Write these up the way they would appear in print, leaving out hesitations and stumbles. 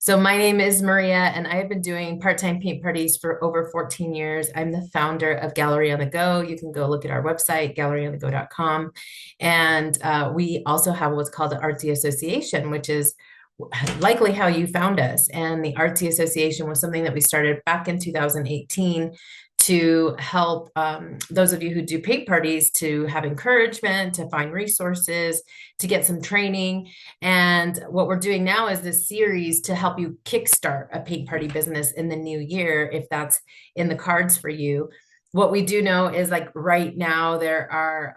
So my name is Maria, and I have been doing part-time paint parties for over 14 years. I'm the founder of Gallery on the Go. You can go look at our website, galleryonthego.com. And we also have what's called the Artsy Association, which is likely how you found us. And the Artsy Association was something that we started back in 2018 to help those of you who do paint parties to have encouragement, to find resources, to get some training. And what we're doing now is this series to help you kickstart a paint party business in the new year, if that's in the cards for you. What we do know is like right now there are,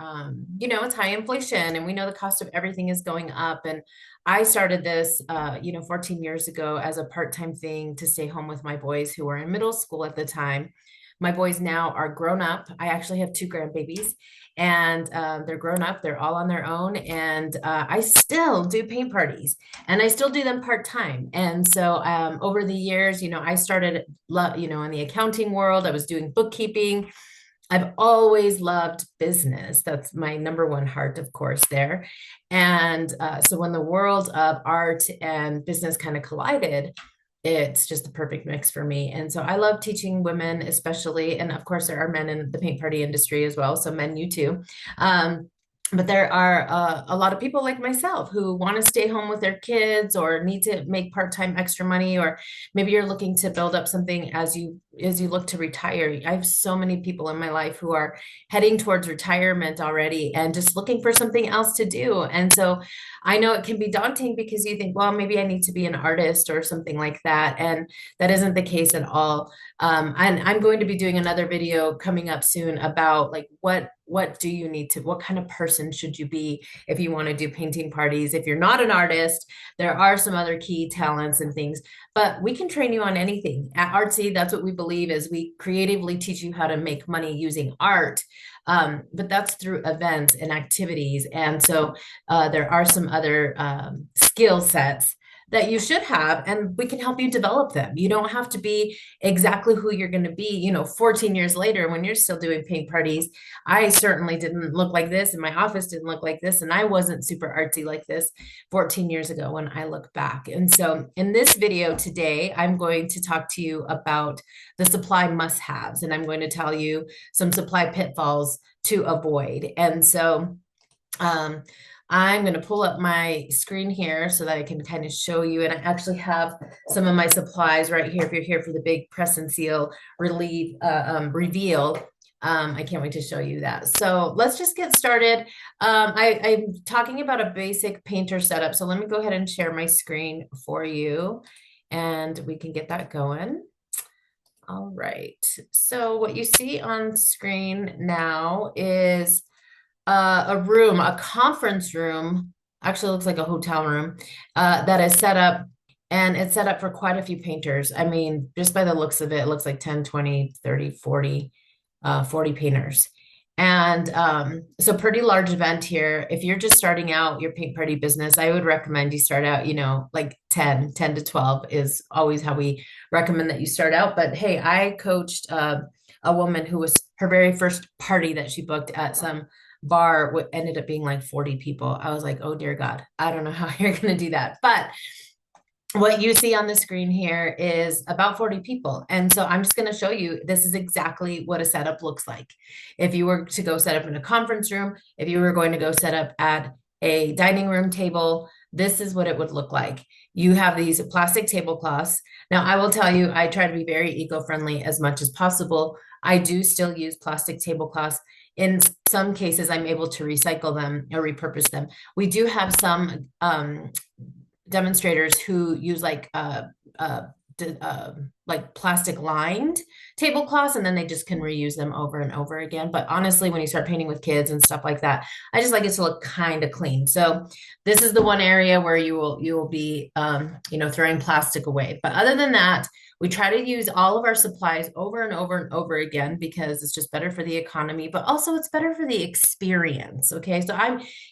it's high inflation and we know the cost of everything is going up. And I started this, 14 years ago as a part-time thing to stay home with my boys who were in middle school at the time. My boys now are grown up. I actually have two grandbabies and they're grown up. They're all on their own. And I still do paint parties and I still do them part-time. And so over the years, I started, in the accounting world. I was doing bookkeeping. I've always loved business. That's my number one heart, of course, there. And so when the world of art and business kind of collided, it's just the perfect mix for me. And so I love teaching women, especially. And of course, there are men in the paint party industry as well. So men, you too. But there are a lot of people like myself who want to stay home with their kids or need to make part-time extra money, or maybe you're looking to build up something as you look to retire. I have so many people in my life who are heading towards retirement already and just looking for something else to do. And so I know it can be daunting because you think, well, maybe I need to be an artist or something like that. And that isn't the case at all. And I'm going to be doing another video coming up soon about like what do you need to, what kind of person should you be if you want to do painting parties? If you're not an artist, there are some other key talents and things, but we can train you on anything. At Artsy, that's what we believe is we creatively teach you how to make money using art. But that's through events and activities. And so there are some other skill sets that you should have, and we can help you develop them. You don't have to be exactly who you're going to be, 14 years later when you're still doing paint parties. I certainly didn't look like this, and my office didn't look like this, and I wasn't super artsy like this 14 years ago when I look back. And so in this video today, I'm going to talk to you about the supply must-haves, and I'm going to tell you some supply pitfalls to avoid. And so I'm going to pull up my screen here so that I can kind of show you. And I actually have some of my supplies right here if you're here for the big press and seal reveal. I can't wait to show you that. So let's just get started. I'm talking about a basic painter setup. So let me go ahead and share my screen for you and we can get that going. All right. So what you see on screen now is a room, a conference room, actually looks like a hotel room, that is set up, and it's set up for quite a few painters. I mean, just by the looks of it, it looks like 10, 20, 30, 40, 40 painters. And so pretty large event here. If you're just starting out your paint party business, I would recommend you start out, like 10 to 12 is always how we recommend that you start out. But hey, I coached a woman who was her very first party that she booked at some bar ended up being like 40 people. I was like, oh dear God, I don't know how you're going to do that. But what you see on the screen here is about 40 people. And so I'm just going to show you, this is exactly what a setup looks like. If you were to go set up in a conference room, if you were going to go set up at a dining room table, this is what it would look like. You have these plastic tablecloths. Now, I will tell you, I try to be very eco-friendly as much as possible. I do still use plastic tablecloths. In some cases, I'm able to recycle them or repurpose them. We do have some demonstrators who use like plastic lined tablecloths, and then they just can reuse them over and over again. But honestly, when you start painting with kids and stuff like that, I just like it to look kind of clean. So this is the one area where you will be throwing plastic away. But other than that, we try to use all of our supplies over and over and over again because it's just better for the economy, but also it's better for the experience. Okay. So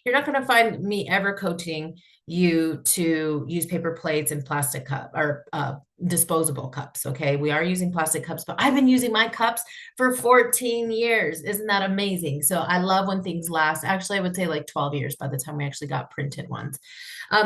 you're not going to find me ever coaching you to use paper plates and plastic cup or disposable cups. Okay. We are using plastic cups, but I've been using my cups for 14 years. Isn't that amazing? So I love when things last. Actually, I would say like 12 years by the time we actually got printed ones.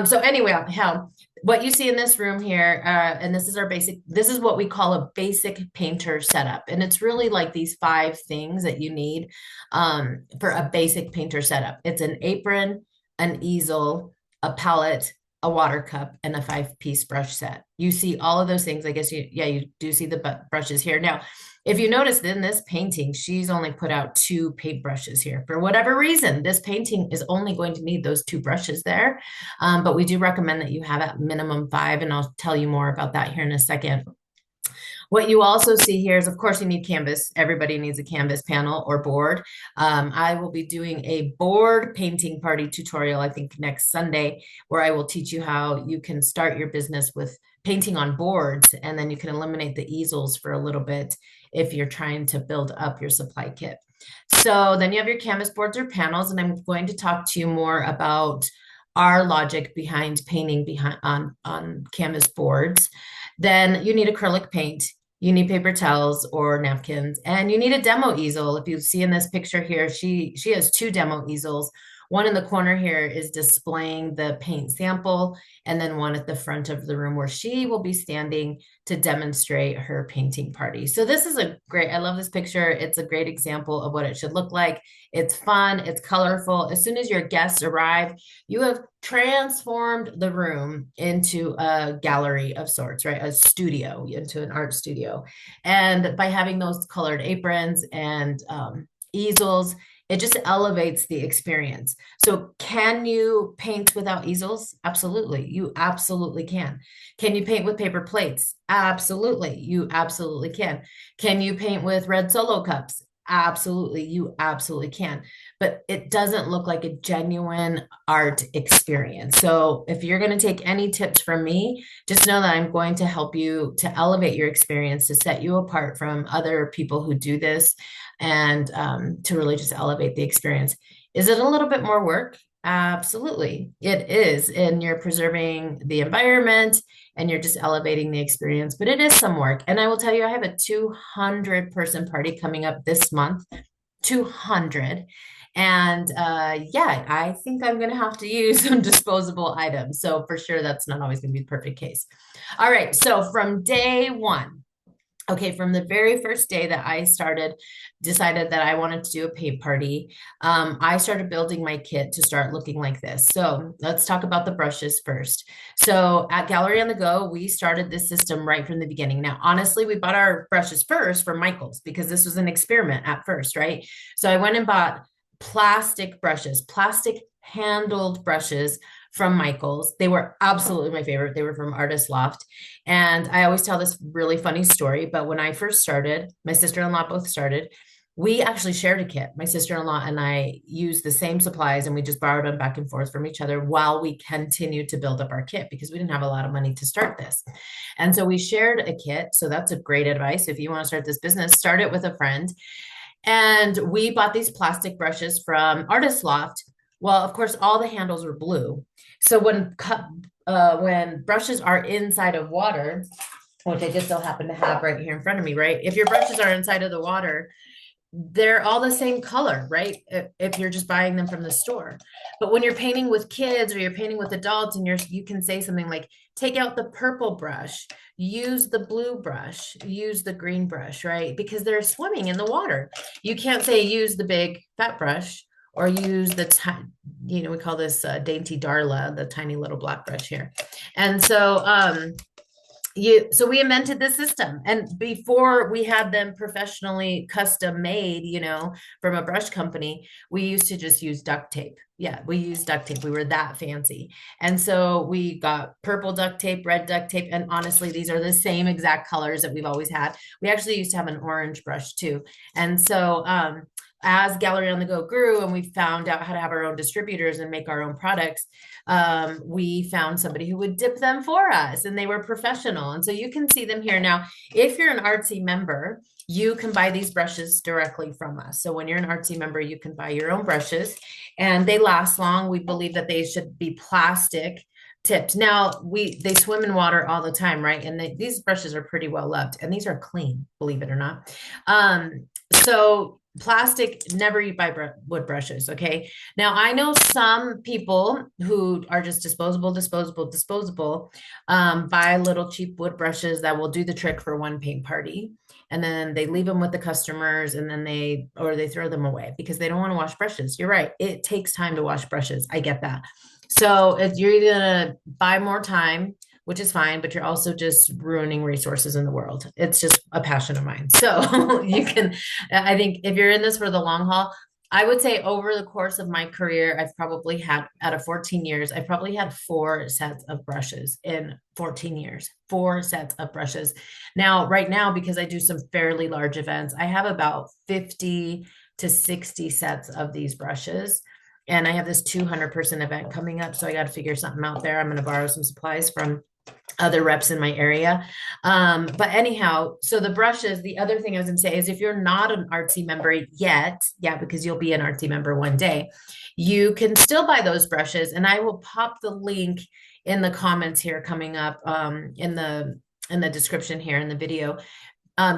So anyway, how what you see in this room here, and this is our basic, this is what we call a basic painter setup. And it's really like these 5 things that you need for a basic painter setup. It's an apron, an easel, a palette, a water cup, and a 5-piece brush set. You see all of those things. I guess you do see the brushes here. Now, if you notice in this painting, she's only put out 2 paint brushes here. For whatever reason, this painting is only going to need those 2 brushes there. But we do recommend that you have at minimum 5, and I'll tell you more about that here in a second. What you also see here is, of course, you need canvas. Everybody needs a canvas panel or board. I will be doing a board painting party tutorial, I think next Sunday, where I will teach you how you can start your business with painting on boards, and then you can eliminate the easels for a little bit if you're trying to build up your supply kit. So then you have your canvas boards or panels, and I'm going to talk to you more about our logic behind painting on canvas boards. Then you need acrylic paint. You need paper towels or napkins, and you need a demo easel. If you see in this picture here, she has 2 demo easels. One in the corner here is displaying the paint sample, and then one at the front of the room where she will be standing to demonstrate her painting party. So this is I love this picture. It's a great example of what it should look like. It's fun, it's colorful. As soon as your guests arrive, you have transformed the room into a gallery of sorts, right? A studio, into an art studio. And by having those colored aprons and easels, it just elevates the experience. So can you paint without easels? Absolutely. You absolutely can. Can you paint with paper plates? Absolutely. You absolutely can. Can you paint with red Solo cups? Absolutely. You absolutely can. But it doesn't look like a genuine art experience. So if you're going to take any tips from me, just know that I'm going to help you to elevate your experience, to set you apart from other people who do this, and to really just elevate the experience. Is it a little bit more work? Absolutely, it is. And you're preserving the environment and you're just elevating the experience, but it is some work. And I will tell you, I have a 200-person party coming up this month, 200. And yeah, I think I'm going to have to use some disposable items. So for sure, that's not always going to be the perfect case. All right. So from day one, okay, from the very first day that I decided that I wanted to do a paint party, I started building my kit to start looking like this. So let's talk about the brushes first. So at Gallery on the Go, we started this system right from the beginning. Now, honestly, we bought our brushes first from Michael's because this was an experiment at first, right? So I went and bought plastic brushes, plastic handled brushes from Michael's. They were absolutely my favorite. They were from Artist Loft. And I always tell this really funny story, but when I first started, my sister-in-law both started, we actually shared a kit. My sister-in-law and I used the same supplies, and we just borrowed them back and forth from each other while we continued to build up our kit because we didn't have a lot of money to start this. And so we shared a kit. So that's a great advice. If you want to start this business, start it with a friend. And we bought these plastic brushes from Artist Loft. Well, of course, all the handles were blue. So when brushes are inside of water, which I just so happen to have right here in front of me, right? If your brushes are inside of the water, they're all the same color, right? If you're just buying them from the store. But when you're painting with kids or you're painting with adults, and you can say something like, take out the purple brush, use the blue brush, use the green brush, right? Because they're swimming in the water. You can't say use the big fat brush or use the, we call this Dainty Darla, the tiny little black brush here. And so, so we invented this system, and before we had them professionally custom made, from a brush company, we used to just use duct tape. Yeah, we used duct tape. We were that fancy. And so we got purple duct tape, red duct tape. And honestly, these are the same exact colors that we've always had. We actually used to have an orange brush too. And so, as Gallery on the Go grew and we found out how to have our own distributors and make our own products, we found somebody who would dip them for us, and they were professional. And so you can see them here. Now, if you're an Artsy member, you can buy these brushes directly from us. So when you're an Artsy member, you can buy your own brushes, and they last long. We believe that they should be plastic tipped. Now, they swim in water all the time, right? And these brushes are pretty well loved, and these are clean, believe it or not. So plastic, never you buy wood brushes. Okay. Now I know some people who are just disposable, buy little cheap wood brushes that will do the trick for one paint party. And then they leave them with the customers, and then they throw them away because they don't want to wash brushes. You're right. It takes time to wash brushes. I get that. So if you're going to buy more time, which is fine, but you're also just ruining resources in the world. It's just a passion of mine. So I think if you're in this for the long haul, I would say over the course of my career, I've probably had, out of 14 years, I've probably had 4 sets of brushes in 14 years, 4 sets of brushes. Now, right now, because I do some fairly large events, I have about 50 to 60 sets of these brushes. And I have this 200-person event coming up. So I got to figure something out there. I'm going to borrow some supplies from other reps in my area. But anyhow, so the brushes, the other thing I was going to say is if you're not an Artsy member yet, because you'll be an Artsy member one day, you can still buy those brushes. And I will pop the link in the comments here coming up in the description here in the video.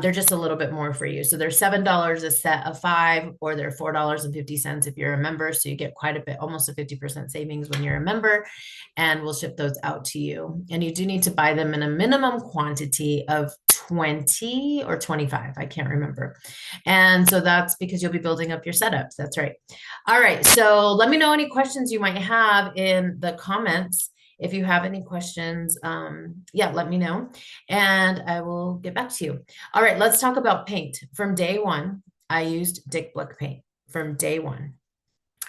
They're just a little bit more for you. So they're $7 a set of 5, or they're $4.50 if you're a member. So you get quite a bit, almost a 50% savings when you're a member, and we'll ship those out to you. And you do need to buy them in a minimum quantity of 20 or 25. I can't remember. And so that's because you'll be building up your setups. That's right. All right. So let me know any questions you might have in the comments. If you have any questions, let me know and I will get back to you. All right, let's talk about paint. From day one, I used Dick Blick paint from day one.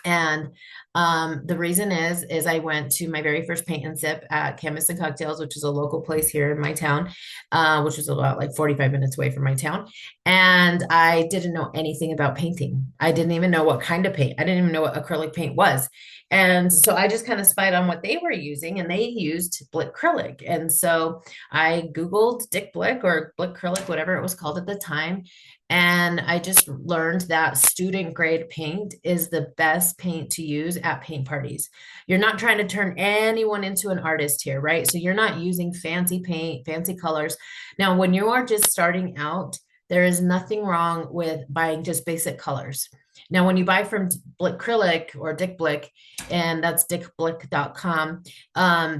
And the reason is I went to my very first paint and sip at Canvas and Cocktails, which is a local place here in my town, which was about like 45 minutes away from my town. And I didn't know anything about painting. I didn't even know what kind of paint. I didn't even know what acrylic paint was. And so I just kind of spied on what they were using, and they used Blick acrylic. And so I Googled Dick Blick or Blick acrylic, whatever it was called at the time. And I just learned that student grade paint is the best paint to use at paint parties. You're not trying to turn anyone into an artist here, right? So you're not using fancy paint, fancy colors. Now, when you are just starting out, there is nothing wrong with buying just basic colors. Now, when you buy from Blick acrylic or Dick Blick, and that's dickblick.com,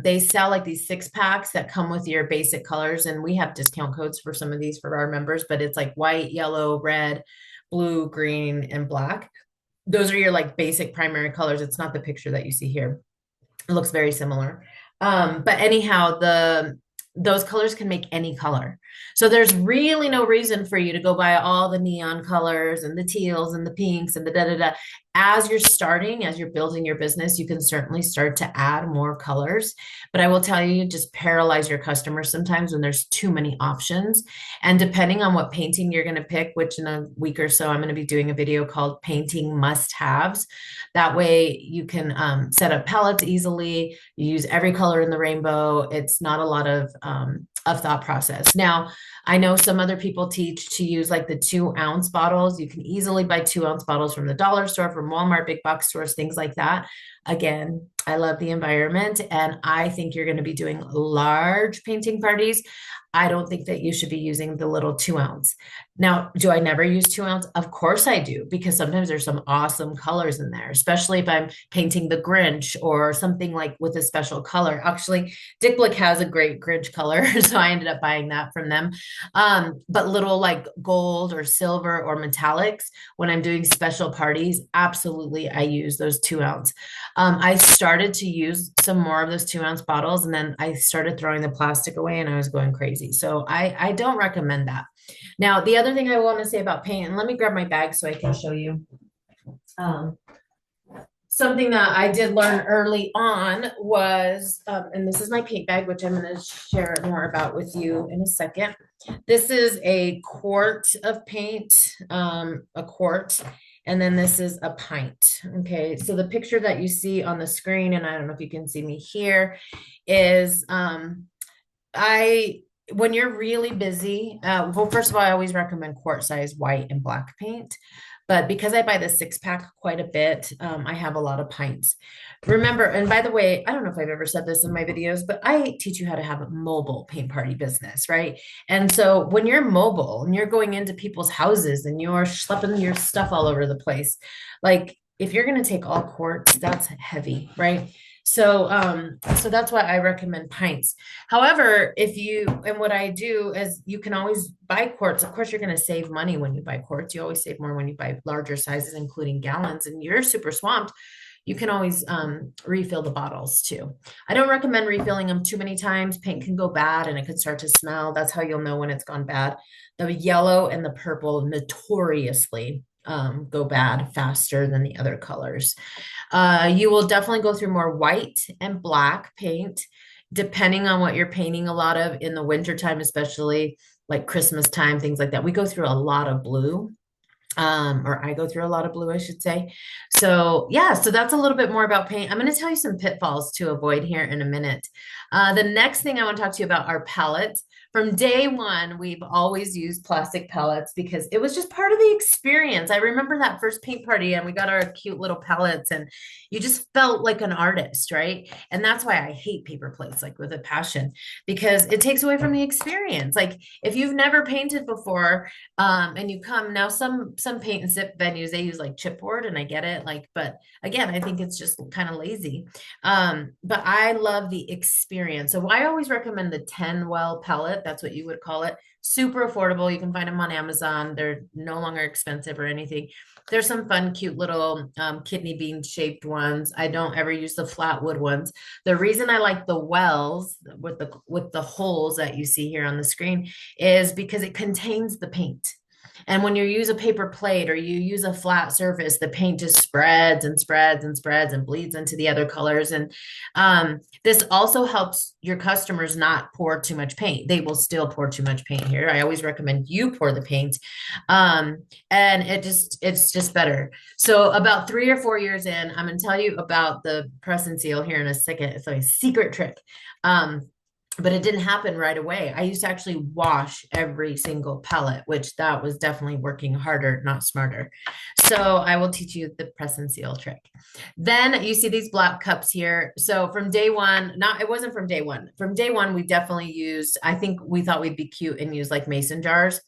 they sell like these 6-packs that come with your basic colors. And we have discount codes for some of these for our members, but it's like white, yellow, red, blue, green, and black. Those are your like basic primary colors. It's not the picture that you see here. It looks very similar. But anyhow, those colors can make any color. So there's really no reason for you to go buy all the neon colors and the teals and the pinks and the da-da-da. As you're starting, as you're building your business, you can certainly start to add more colors. But I will tell you, just paralyze your customers sometimes when there's too many options. And depending on what painting you're going to pick, which in a week or so, I'm going to be doing a video called Painting Must-Haves. That way you can set up palettes easily. You use every color in the rainbow. It's not a lot of thought process. Now, I know some other people teach to use like the 2-ounce bottles. You can easily buy 2-ounce bottles from the dollar store, from Walmart, big box stores, things like that. Again, I love the environment, and I think you're going to be doing large painting parties. I don't think that you should be using the little 2-ounce. Now, do I never use 2-ounce? Of course I do, because sometimes there's some awesome colors in there, especially if I'm painting the Grinch or something like with a special color. Actually, Dick Blick has a great Grinch color, so I ended up buying that from them. But little like gold or silver or metallics, when I'm doing special parties, absolutely I use those 2-ounce. I started to use some more of those 2-ounce bottles, and then I started throwing the plastic away, and I was going crazy. So I don't recommend that. Now, the other thing I want to say about paint, and let me grab my bag so I can show you. Something that I did learn early on was, and this is my paint bag, which I'm going to share more about with you in a second. This is a quart of paint, a quart. And then this is a pint. Okay, so the picture that you see on the screen, and I don't know if you can see me here, is I when you're really busy, well, first of all, I always recommend quart size white and black paint. But because I buy the six pack quite a bit, I have a lot of pints. Remember, and by the way, I don't know if I've ever said this in my videos, but I teach you how to have a mobile paint party business, right? And so when you're mobile and you're going into people's houses and you're schlepping your stuff all over the place, like if you're going to take all quarts, that's heavy, right? So that's why I recommend pints. However, if you, and what I do is you can always buy quarts. Of course, you're going to save money when you buy quarts. You always save more when you buy larger sizes, including gallons, and you're super swamped. You can always refill the bottles too. I don't recommend refilling them too many times. Paint can go bad and it could start to smell. That's how you'll know when it's gone bad. The yellow and the purple notoriously go bad faster than the other colors. You will definitely go through more white and black paint, depending on what you're painting a lot of in the wintertime, especially like Christmas time, things like that. We go through a lot of blue. Or I go through a lot of blue, I should say. So yeah, so that's a little bit more about paint. I'm going to tell you some pitfalls to avoid here in a minute. The next thing I want to talk to you about are palettes. From day one, we've always used plastic palettes because it was just part of the experience. I remember that first paint party and we got our cute little palettes and you just felt like an artist, right? And that's why I hate paper plates, like with a passion, because it takes away from the experience. Like if you've never painted before, and you come now, some paint and sip venues, they use like chipboard, and I get it. Like, but again, I think it's just kind of lazy. But I love the experience. So I always recommend the 10 well pellet. That's what you would call it. Super affordable. You can find them on Amazon. They're no longer expensive or anything. There's some fun, cute little kidney bean shaped ones. I don't ever use the flat wood ones. The reason I like the wells with the holes that you see here on the screen is because it contains the paint. And when you use a paper plate or you use a flat surface, the paint just spreads and spreads and spreads and bleeds into the other colors. And this also helps your customers not pour too much paint. They will still pour too much paint here. I always recommend you pour the paint. And it's just better. So about 3 or 4 years in, I'm going to tell you about the press and seal here in a second. It's a secret trick. But it didn't happen right away. I used to actually wash every single pellet, which that was definitely working harder, not smarter. So I will teach you the press and seal trick. Then you see these black cups here. So from day one, not, it wasn't from day one. From day one, we definitely used, I think we thought we'd be cute and use like mason jars.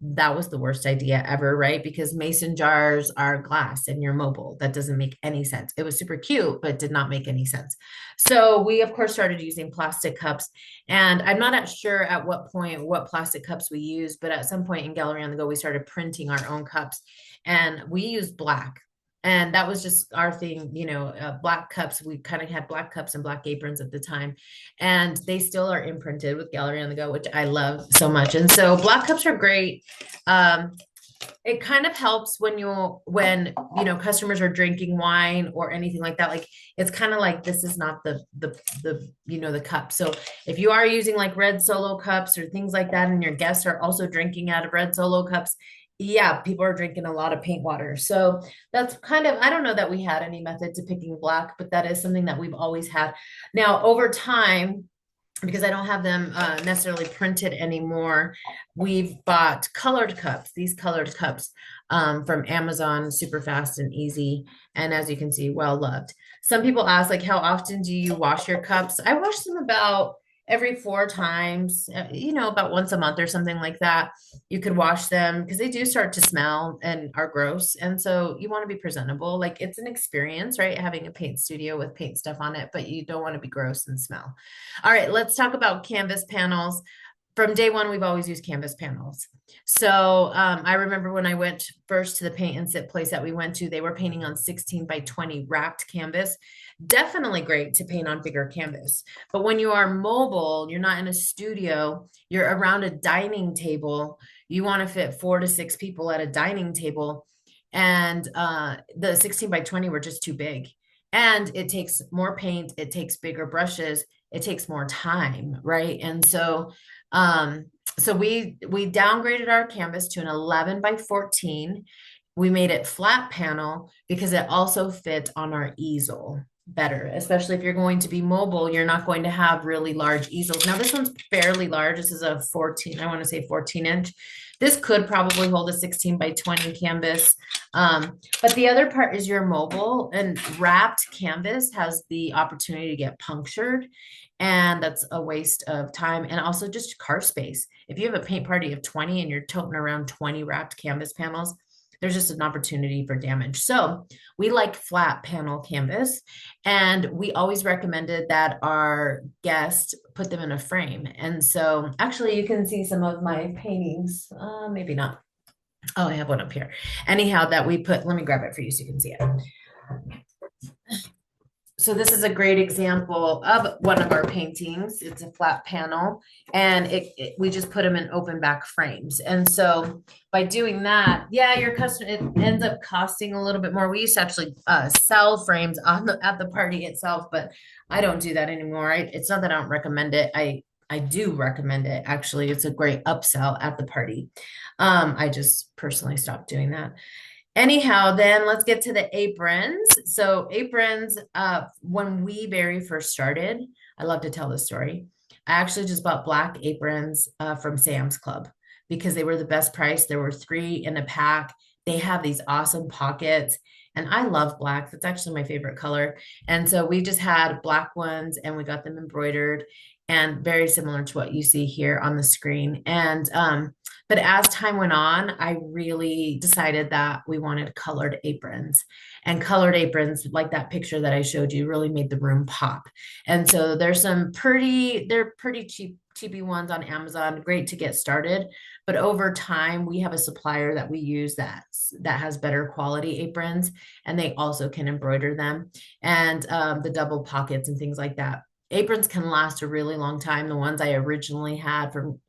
That was the worst idea ever, right? Because mason jars are glass and you're mobile. That doesn't make any sense. It was super cute, but did not make any sense. So we, of course, started using plastic cups. And I'm not sure at what point, what plastic cups we used, but at some point in Gallery on the Go, we started printing our own cups. And we used black. And that was just our thing, black cups. We kind of had black cups and black aprons at the time. And they still are imprinted with Gallery on the Go, which I love so much. And so black cups are great. It kind of helps when customers are drinking wine or anything like that. Like it's kind of like this is not the cup. So if you are using like red Solo cups or things like that, and your guests are also drinking out of red Solo cups, yeah, people are drinking a lot of paint water. So that's kind of, I don't know that we had any method to picking black, but that is something that we've always had. Now, over time, because I don't have them necessarily printed anymore, we've bought colored cups, these colored cups from Amazon, super fast and easy. And as you can see, well loved. Some people ask, like, how often do you wash your cups? I wash them about every 4 times, about once a month or something like that. You could wash them because they do start to smell and are gross. And so you want to be presentable. Like it's an experience, right? Having a paint studio with paint stuff on it, but you don't want to be gross and smell. All right, let's talk about canvas panels. From day one, we've always used canvas panels. So I remember when I went first to the paint and sip place that we went to, they were painting on 16 by 20 wrapped canvas. Definitely great to paint on bigger canvas. But when you are mobile, you're not in a studio, you're around a dining table, you want to fit 4 to 6 people at a dining table. And the 16 by 20 were just too big. And it takes more paint, it takes bigger brushes, it takes more time, right? And so we downgraded our canvas to an 11 by 14. we made it flat panel because it also fit on our easel better, especially if you're going to be mobile. You're not going to have really large easels. Now, this one's fairly large. This is a 14, I want to say 14 inch. This could probably hold a 16 by 20 canvas. But the other part is your mobile, and wrapped canvas has the opportunity to get punctured. And that's a waste of time and also just car space. If you have a paint party of 20 and you're toting around 20 wrapped canvas panels, there's just an opportunity for damage. So we like flat panel canvas, and we always recommended that our guests put them in a frame. And so actually you can see some of my paintings, maybe not. Oh, I have one up here. Anyhow, that we put, let me grab it for you so you can see it. So this is a great example of one of our paintings. It's a flat panel, and we just put them in open back frames. And so by doing that, yeah, your customer, it ends up costing a little bit more. We used to actually sell frames at the party itself, but I don't do that anymore. It's not that I don't recommend it. I do recommend it. Actually, it's a great upsell at the party. I just personally stopped doing that. Anyhow, then let's get to the aprons. So aprons, when we very first started, I love to tell this story. I actually just bought black aprons from Sam's Club because they were the best price. There were 3 in a pack. They have these awesome pockets, and I love black. That's actually my favorite color. And so we just had black ones, and we got them embroidered, and very similar to what you see here on the screen. And but as time went on, I really decided that we wanted colored aprons, and colored aprons, like that picture that I showed you, really made the room pop. And so there's they're pretty cheapy ones on Amazon, great to get started. But over time, we have a supplier that we use that has better quality aprons, and they also can embroider them, and the double pockets and things like that. Aprons can last a really long time. The ones I originally had from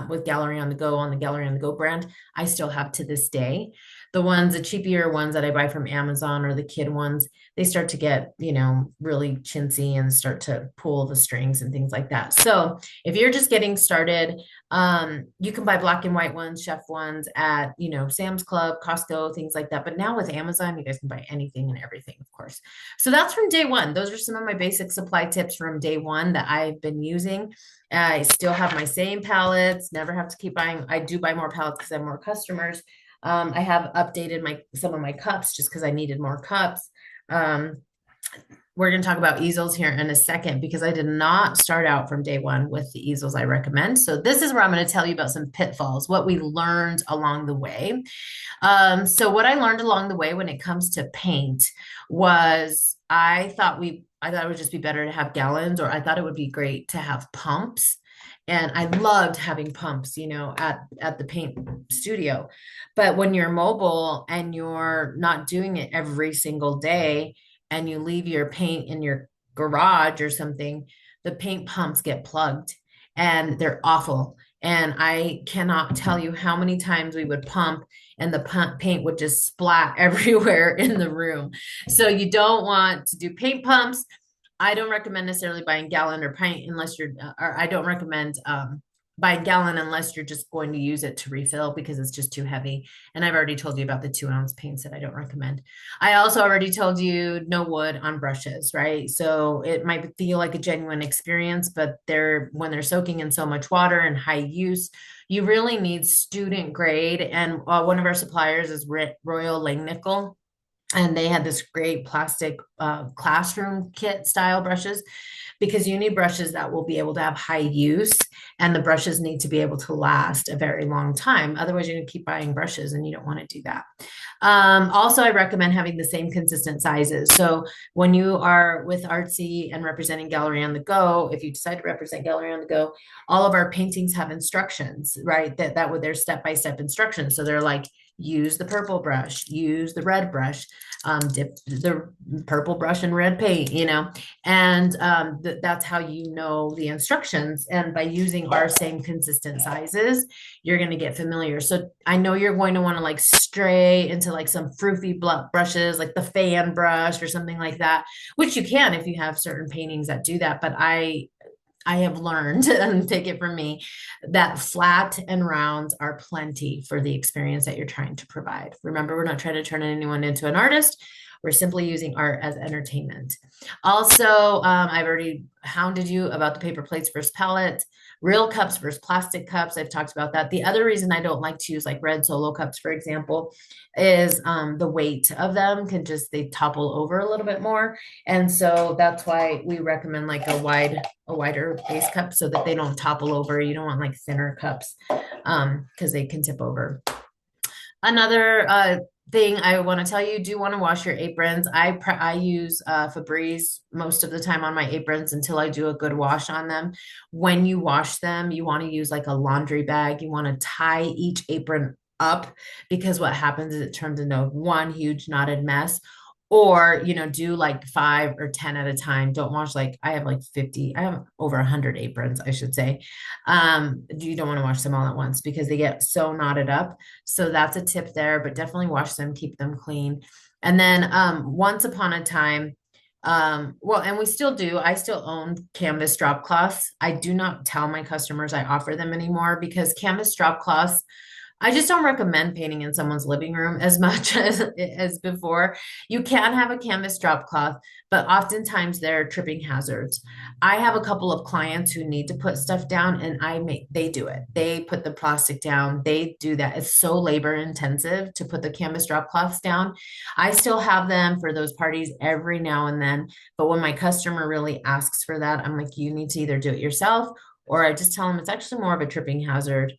with Gallery on the Go, on the Gallery on the Go brand, I still have to this day. The cheapier ones that I buy from Amazon, or the kid ones, they start to get, really chintzy and start to pull the strings and things like that. So if you're just getting started, you can buy black and white ones, chef ones at, Sam's Club, Costco, things like that. But now with Amazon, you guys can buy anything and everything, of course. So that's from day one. Those are some of my basic supply tips from day one that I've been using. I still have my same palettes, never have to keep buying. I do buy more palettes because I have more customers. I have updated some of my cups just because I needed more cups. We're going to talk about easels here in a second because I did not start out from day one with the easels I recommend. So this is where I'm going to tell you about some pitfalls, what we learned along the way. So what I learned along the way when it comes to paint was I thought it would just be better to have gallons, or I thought it would be great to have pumps. And I loved having pumps, at the paint studio. But when you're mobile and you're not doing it every single day, and you leave your paint in your garage or something, the paint pumps get plugged, and they're awful. And I cannot tell you how many times we would pump and the paint would just splat everywhere in the room. So you don't want to do paint pumps. I don't recommend necessarily buying gallon or pint unless or I don't recommend buying gallon unless you're just going to use it to refill because it's just too heavy. And I've already told you about the 2-ounce paints that I don't recommend. I also already told you no wood on brushes, right? So it might feel like a genuine experience, but when they're soaking in so much water and high use, you really need student grade. And one of our suppliers is Royal Langnickel. And they had this great plastic classroom kit style brushes, because you need brushes that will be able to have high use, and the brushes need to be able to last a very long time. Otherwise, you're going to keep buying brushes, and you don't want to do that. Also, I recommend having the same consistent sizes. So when you are with Artsy and representing Gallery on the Go, if you decide to represent Gallery on the Go, all of our paintings have instructions, right? That with their step-by-step instructions. So they're like, use the purple brush, use the red brush, dip the purple brush in red paint, and that's how you know the instructions. And by using our same consistent sizes, you're going to get familiar. So I know you're going to want to stray into some froofy brushes, like the fan brush or something like that, which you can if you have certain paintings that do that. But I have learned, and take it from me, that flat and rounds are plenty for the experience that you're trying to provide. Remember, we're not trying to turn anyone into an artist. We're simply using art as entertainment. Also, I've already hounded you about the paper plates versus pallets, real cups versus plastic cups. I've talked about that. The other reason I don't like to use like red solo cups, for example, is the weight of them can just, they topple over a little bit more. And so that's why we recommend like a wider base cup so that they don't topple over. You don't want like thinner cups because they can tip over. Another thing I want to tell you, do want to wash your aprons. I use Febreze most of the time on my aprons until I do a good wash on them. When you wash them, you want to use like a laundry bag. You want to tie each apron up, because what happens is it turns into one huge knotted mess. Or, do like 5 or 10 at a time. Don't wash like, I have like 50, I have over 100 aprons, I should say. You don't want to wash them all at once because they get so knotted up. So that's a tip there, but definitely wash them, keep them clean. And then once upon a time, well, and we still do, I still own canvas drop cloths. I do not tell my customers I offer them anymore, because canvas drop cloths, I just don't recommend painting in someone's living room as much as before. You can have a canvas drop cloth, but oftentimes they're tripping hazards. I have a couple of clients who need to put stuff down, and they do it. They put the plastic down. They do that. It's so labor intensive to put the canvas drop cloths down. I still have them for those parties every now and then, but when my customer really asks for that, I'm like, you need to either do it yourself, or I just tell them it's actually more of a tripping hazard.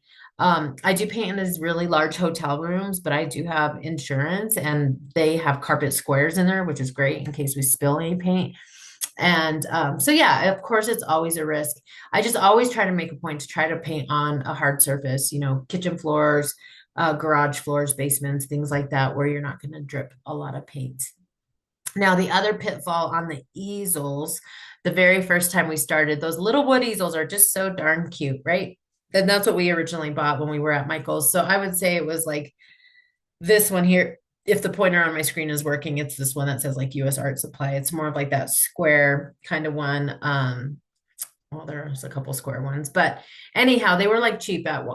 I do paint in these really large hotel rooms, but I do have insurance, and they have carpet squares in there, which is great in case we spill any paint. And so, yeah, of course, it's always a risk. I just always try to make a point to try to paint on a hard surface, kitchen floors, garage floors, basements, things like that, where you're not going to drip a lot of paint. Now, the other pitfall on the easels, the very first time we started, those little wood easels are just so darn cute, right? And that's what we originally bought when we were at Michael's. So I would say it was like this one here. If the pointer on my screen is working, it's this one that says like US Art Supply. It's more of like that square kind of one. Well, there's a couple square ones, but anyhow, they were like cheap at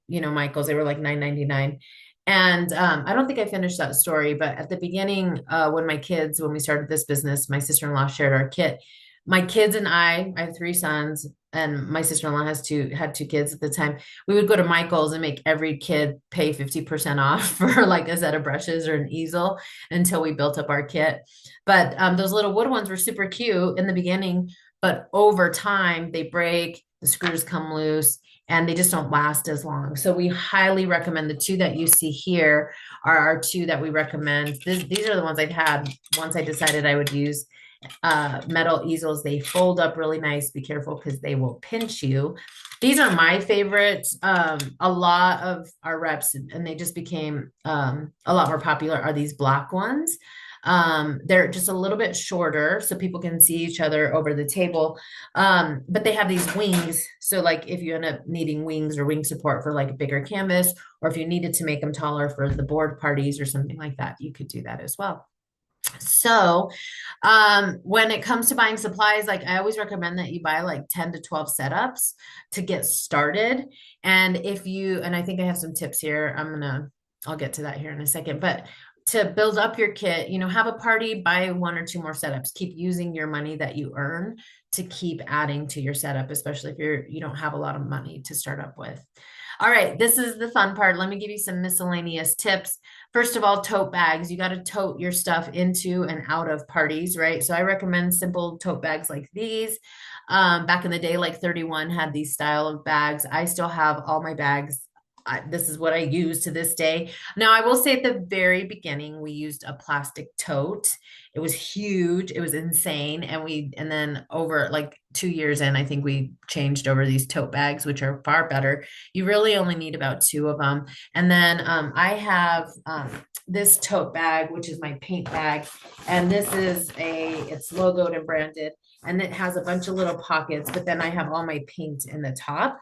Michael's. They were like $9.99. And I don't think I finished that story, but at the beginning, when we started this business, my sister-in-law shared our kit. My kids and I have 3 sons, and my sister-in-law had 2 kids at the time. We would go to Michael's and make every kid pay 50% off for like a set of brushes or an easel until we built up our kit. But those little wood ones were super cute in the beginning, but over time they break, the screws come loose, and they just don't last as long. So we highly recommend the 2 that you see here are our 2 that we recommend. These are the ones I've had once I decided I would use metal easels. They fold up really nice. Be careful because they will pinch you. These are my favorites. A lot of our reps, and they just became a lot more popular, are these black ones. They're just a little bit shorter so people can see each other over the table. But they have these wings. So like if you end up needing wings or wing support for like a bigger canvas, or if you needed to make them taller for the board parties or something like that, you could do that as well. So, when it comes to buying supplies, like I always recommend that you buy like 10 to 12 setups to get started. And and I think I have some tips here. I'll get to that here in a second, but to build up your kit, have a party, buy 1 or 2 more setups, keep using your money that you earn to keep adding to your setup, especially if you don't have a lot of money to start up with. All right, this is the fun part. Let me give you some miscellaneous tips. First of all, tote bags. You got to tote your stuff into and out of parties, right? So I recommend simple tote bags like these. Back in the day, like 31 had these style of bags. I still have all my bags. This is what I use to this day. Now, I will say at the very beginning, we used a plastic tote. It was huge. It was insane. And then over like 2 years in, I think we changed over these tote bags, which are far better. You really only need about 2 of them. And then I have this tote bag, which is my paint bag. And it's logoed and branded. And it has a bunch of little pockets, but then I have all my paint in the top.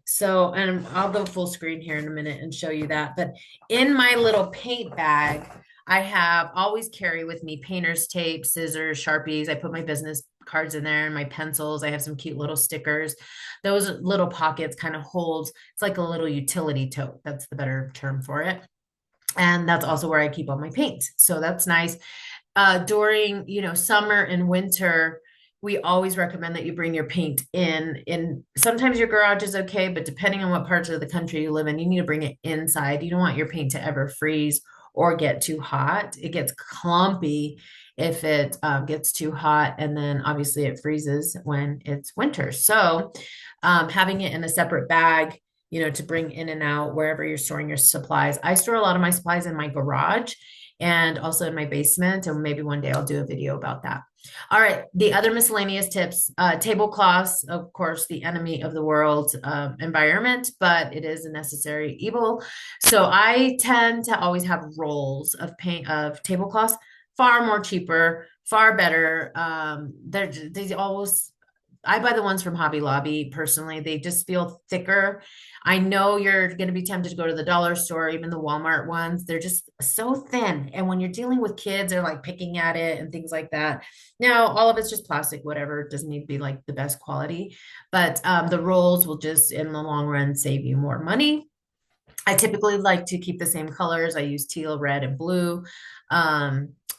So, and I'll go full screen here in a minute and show you that. But in my little paint bag, I have always carry with me painter's tape, scissors, Sharpies. I put my business cards in there and my pencils. I have some cute little stickers. Those little pockets kind of holds, it's like a little utility tote. That's the better term for it. And that's also where I keep all my paints. So that's nice. During, summer and winter, we always recommend that you bring your paint in. Sometimes your garage is okay, but depending on what parts of the country you live in, you need to bring it inside. You don't want your paint to ever freeze or get too hot. It gets clumpy if it gets too hot, and then obviously it freezes when it's winter. So having it in a separate bag, to bring in and out wherever you're storing your supplies. I store a lot of my supplies in my garage and also in my basement. And maybe one day I'll do a video about that. All right. The other miscellaneous tips, tablecloths, of course, the enemy of the world environment, but it is a necessary evil. So I tend to always have rolls of paint of tablecloths, far more cheaper, far better. They always, I buy the ones from Hobby Lobby personally. They just feel thicker. I know you're going to be tempted to go to the dollar store, even the Walmart ones. They're just so thin. And when you're dealing with kids, they're like picking at it and things like that. Now, all of it's just plastic, whatever. It doesn't need to be like the best quality. But the rolls will just, in the long run, save you more money. I typically like to keep the same colors. I use teal, red, and blue.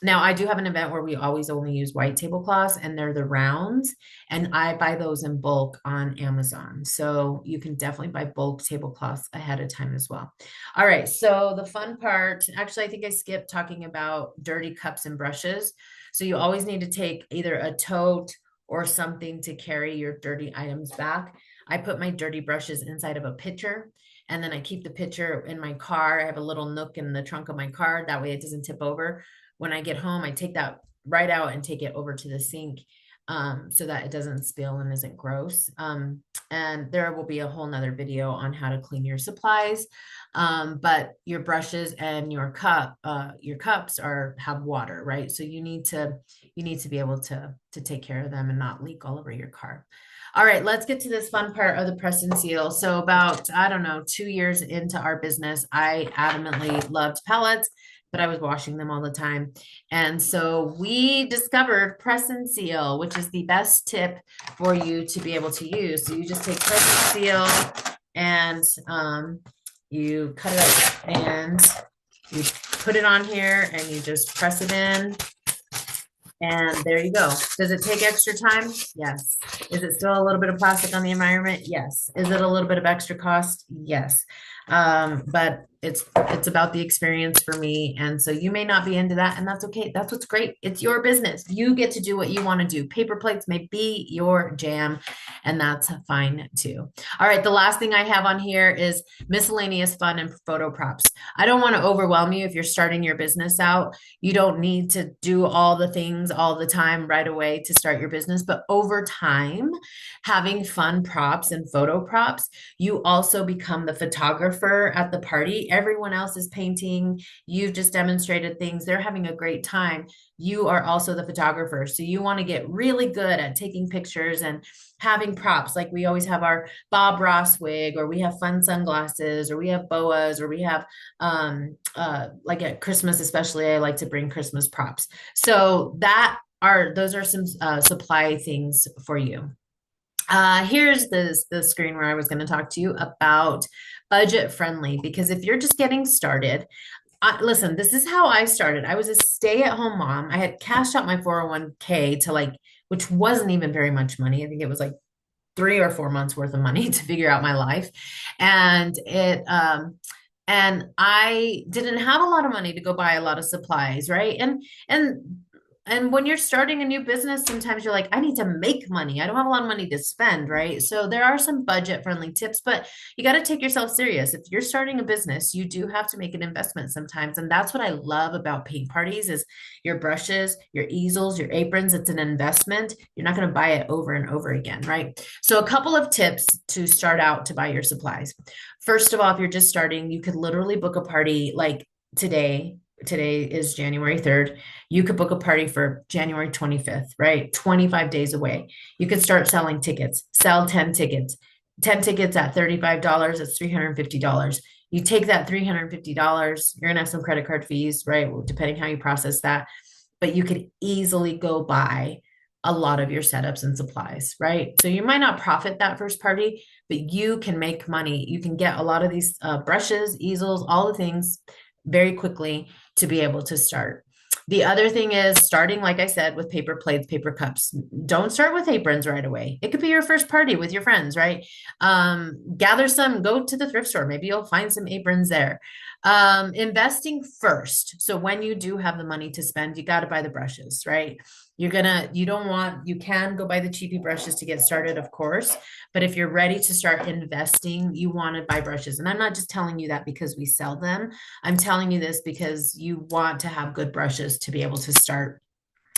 Now I do have an event where we always only use white tablecloths, and they're the rounds, and I buy those in bulk on Amazon. So you can definitely buy bulk tablecloths ahead of time as well. All right. So the fun part, actually, I think I skipped talking about dirty cups and brushes. So you always need to take either a tote or something to carry your dirty items back. I put my dirty brushes inside of a pitcher, and then I keep the pitcher in my car. I have a little nook in the trunk of my car. That way it doesn't tip over. When I get home, I take that right out and take it over to the sink so that it doesn't spill and isn't gross. And there will be a whole nother video on how to clean your supplies. But your brushes and your cups have water, right? So you need to be able to take care of them and not leak all over your car. All right, let's get to this fun part of the press and seal. So about, I don't know, 2 years into our business, I adamantly loved pallets, but I was washing them all the time. And so we discovered press and seal, which is the best tip for you to be able to use. So you just take press and seal and you cut it up and you put it on here and you just press it in. And there you go. Does it take extra time? Yes. Is it still a little bit of plastic on the environment? Yes. Is it a little bit of extra cost? Yes. But it's about the experience for me. And so you may not be into that, and that's okay. That's what's great. It's your business. You get to do what you want to do. Paper plates may be your jam, and that's fine too. All right. The last thing I have on here is miscellaneous fun and photo props. I don't want to overwhelm you if you're starting your business out. You don't need to do all the things all the time right away to start your business, but over time, having fun props and photo props, you also become the photographer at the party. Everyone else is painting. You've just demonstrated things. They're having a great time. You are also the photographer. So you want to get really good at taking pictures and having props. Like we always have our Bob Ross wig, or we have fun sunglasses, or we have boas, or we have like at Christmas, especially, I like to bring Christmas props. So those are some supply things for you. Here's the screen where I was going to talk to you about budget friendly, because if you're just getting started, listen, this is how I started. I was a stay-at-home mom. I had cashed out my 401k to which wasn't even very much money. I think it was like 3 or 4 months worth of money to figure out my life. And and I didn't have a lot of money to go buy a lot of supplies, right? And when you're starting a new business, sometimes you're like, I need to make money. I don't have a lot of money to spend, right? So there are some budget friendly tips, but you got to take yourself serious. If you're starting a business, you do have to make an investment sometimes. And that's what I love about paint parties is your brushes, your easels, your aprons. It's an investment. You're not going to buy it over and over again, right? So a couple of tips to start out to buy your supplies. First of all, if you're just starting, you could literally book a party like today. Today is January 3rd. You could book a party for January 25th, right? 25 days away. You could start selling tickets, sell 10 tickets. 10 tickets at $35, that's $350. You take that $350, you're gonna have some credit card fees, right? Depending how you process that, but you could easily go buy a lot of your setups and supplies, right? So you might not profit that first party, but you can make money. You can get a lot of these brushes, easels, all the things very quickly to be able to start. The other thing is starting, like I said, with paper plates, paper cups. Don't start with aprons right away. It could be your first party with your friends, right? Gather some, go to the thrift store. Maybe you'll find some aprons there. Investing first. So when you do have the money to spend, you got to buy the brushes, right? You can go buy the cheapy brushes to get started, of course. But if you're ready to start investing, you want to buy brushes. And I'm not just telling you that because we sell them. I'm telling you this because you want to have good brushes to be able to start.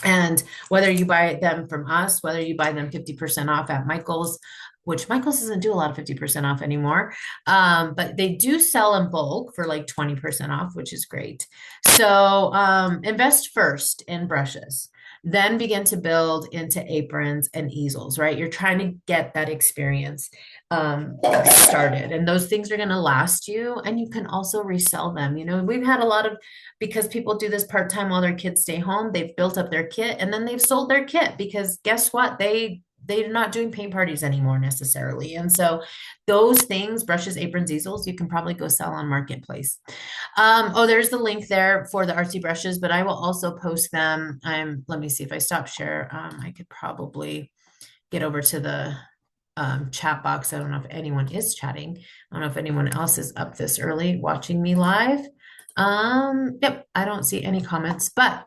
And whether you buy them from us, whether you buy them 50% off at Michael's, which Michael's doesn't do a lot of 50% off anymore, but they do sell in bulk for like 20% off, which is great. So invest first in brushes, then begin to build into aprons and easels, right? You're trying to get that experience started, and those things are going to last you, and you can also resell them. You know, we've had a lot of, because people do this part-time while their kids stay home, they've built up their kit and then they've sold their kit because guess what? They're not doing paint parties anymore necessarily. And so those things, brushes, aprons, easels, you can probably go sell on Marketplace. Oh, there's the link there for the artsy brushes, but I will also post them. Let me see if I stop share. I could probably get over to the chat box. I don't know if anyone is chatting. I don't know if anyone else is up this early watching me live. Yep, I don't see any comments, but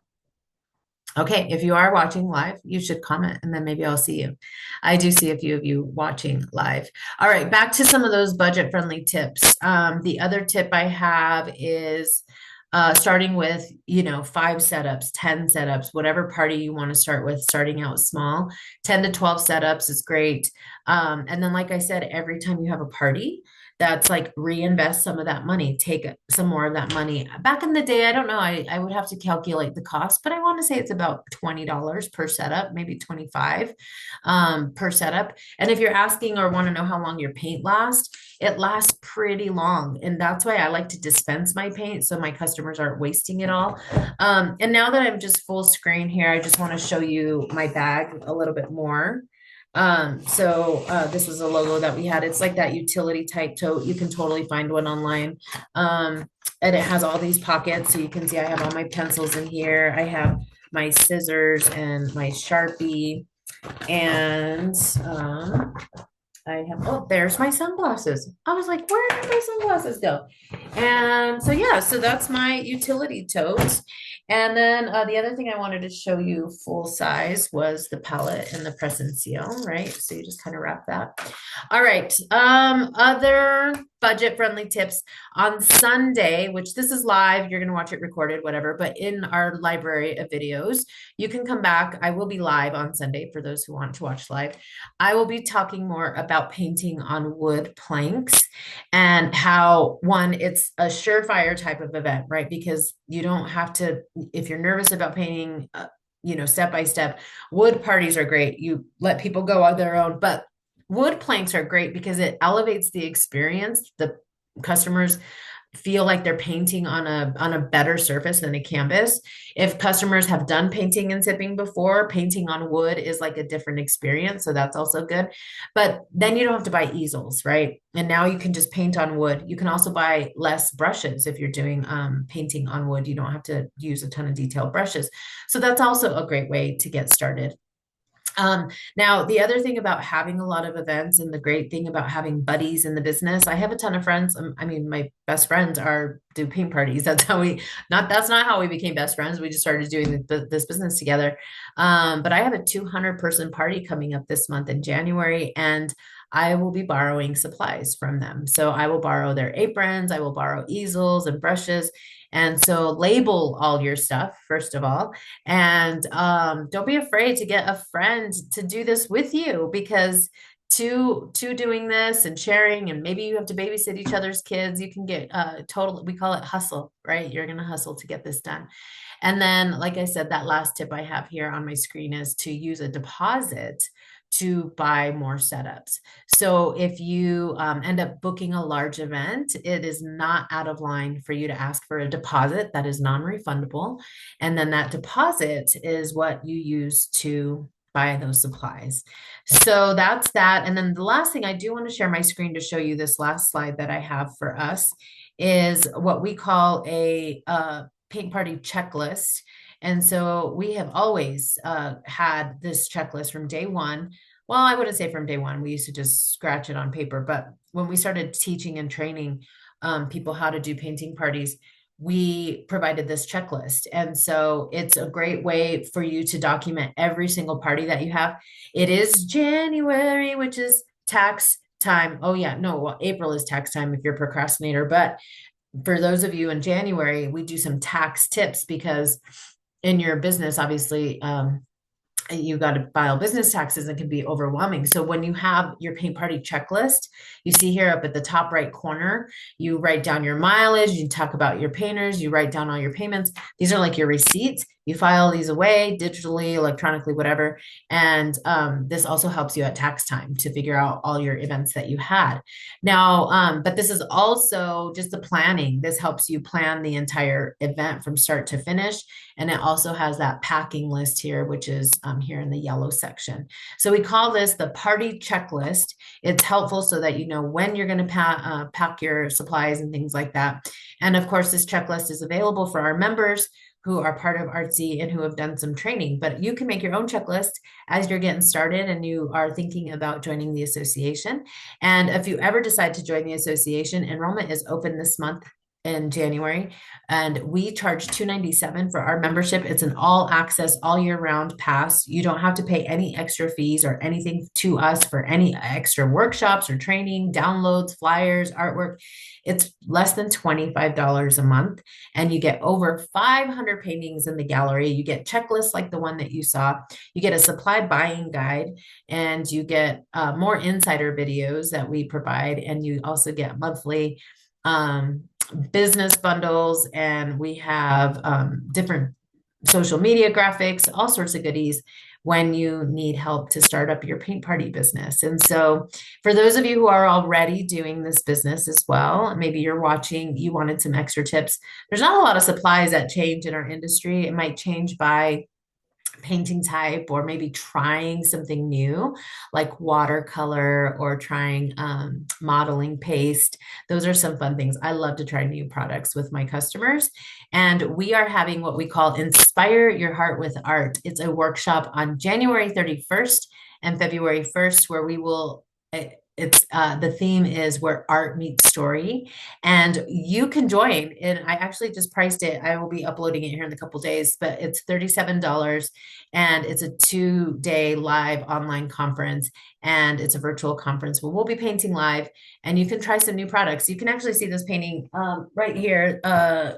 okay, if you are watching live, you should comment and then maybe I'll see you. I do see a few of you watching live. All right, back to some of those budget-friendly tips. The other tip I have is starting with, 5 setups, 10 setups, whatever party you want to start with, starting out small. 10 to 12 setups is great. And then, like I said, every time you have a party, that's like reinvest some of that money, take some more of that money. Back in the day, I don't know, I would have to calculate the cost, but I want to say it's about $20 per setup, maybe 25 per setup. And if you're asking or want to know how long your paint lasts, it lasts pretty long. And that's why I like to dispense my paint so my customers aren't wasting it all. And now that I'm just full screen here, I just want to show you my bag a little bit more. This is a logo that we had. It's like that utility type tote. You can totally find one online. And it has all these pockets. So you can see I have all my pencils in here. I have my scissors and my Sharpie. And I have, oh, there's my sunglasses. I was like, where did my sunglasses go? And so, yeah, so that's my utility tote. And then the other thing I wanted to show you full size was the palette and the press and seal, right? So you just kind of wrap that. All right. Other budget friendly tips on Sunday, which this is live, you're going to watch it recorded, whatever, but in our library of videos, you can come back. I will be live on Sunday for those who want to watch live. I will be talking more about painting on wood planks and how, one, it's a surefire type of event, right? Because you don't have to, if you're nervous about painting, step by step, wood parties are great. You let people go on their own, but wood planks are great because it elevates the experience. The customers feel like they're painting on a better surface than a canvas. If customers have done painting and sipping before, painting on wood is like a different experience. So that's also good. But then you don't have to buy easels, right? And now you can just paint on wood. You can also buy less brushes if you're doing painting on wood. You don't have to use a ton of detailed brushes. So that's also a great way to get started. Now, the other thing about having a lot of events and the great thing about having buddies in the business, I have a ton of friends. My best friends do paint parties. That's not how we became best friends. We just started doing this business together. But I have a 200-person party coming up this month in January, and I will be borrowing supplies from them. So I will borrow their aprons, I will borrow easels and brushes. And so label all your stuff, first of all. And don't be afraid to get a friend to do this with you, because two doing this and sharing, and maybe you have to babysit each other's kids, you can get we call it hustle, right? You're going to hustle to get this done. And then, like I said, that last tip I have here on my screen is to use a deposit to buy more setups. So if you end up booking a large event, it is not out of line for you to ask for a deposit that is non-refundable. And then that deposit is what you use to buy those supplies. So that's that. And then the last thing, I do want to share my screen to show you this last slide that I have for us is what we call a paint party checklist. And so we have always had this checklist from day one. Well, I wouldn't say from day one. We used to just scratch it on paper. But when we started teaching and training people how to do painting parties, we provided this checklist. And so it's a great way for you to document every single party that you have. It is January, which is tax time. Oh, yeah. No, well, April is tax time if you're a procrastinator. But for those of you in January, we do some tax tips because in your business, obviously, you got to file business taxes and can be overwhelming. So when you have your paint party checklist, you see here up at the top right corner, you write down your mileage, you talk about your painters, you write down all your payments. These are like your receipts. You file these away digitally, electronically, whatever. And this also helps you at tax time to figure out all your events that you had. Now, but this is also just the planning. This helps you plan the entire event from start to finish. And it also has that packing list here, which is here in the yellow section. So we call this the party checklist. It's helpful so that you know when you're going to pack your supplies and things like that. And of course, this checklist is available for our members who are part of Artsy and who have done some training, but you can make your own checklist as you're getting started and you are thinking about joining the association. And if you ever decide to join the association, enrollment is open this month in January, and we charge $297 for our membership. It's an all access, all year round pass. You don't have to pay any extra fees or anything to us for any extra workshops or training, downloads, flyers, artwork. It's less than $25 a month, and you get over 500 paintings in the gallery. You get checklists like the one that you saw. You get a supply buying guide, and you get more insider videos that we provide, and you also get monthly business bundles, and we have different social media graphics, all sorts of goodies when you need help to start up your paint party business. And so for those of you who are already doing this business as well, maybe you're watching, you wanted some extra tips. There's not a lot of supplies that change in our industry. It might change by painting type, or maybe trying something new like watercolor, or trying modeling paste. Those are some fun things. I love to try new products with my customers. And we are having what we call Inspire Your Heart with Art. It's a workshop on January 31st and February 1st where we will it's the theme is where art meets story, and you can join. And I actually just priced it. I will be uploading it here in a couple days, but it's $37, and it's a 2-day live online conference, and it's a virtual conference where we'll be painting live, and you can try some new products. You can actually see this painting right here.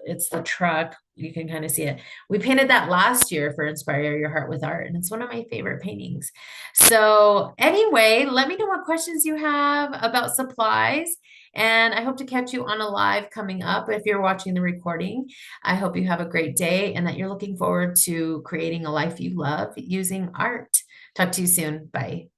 It's the truck. You can kind of see it. We painted that last year for Inspire Your Heart with Art, and it's one of my favorite paintings. So anyway, let me know what questions you have about supplies, and I hope to catch you on a live coming up. If you're watching the recording, I hope you have a great day and that you're looking forward to creating a life you love using art. Talk to you soon. Bye.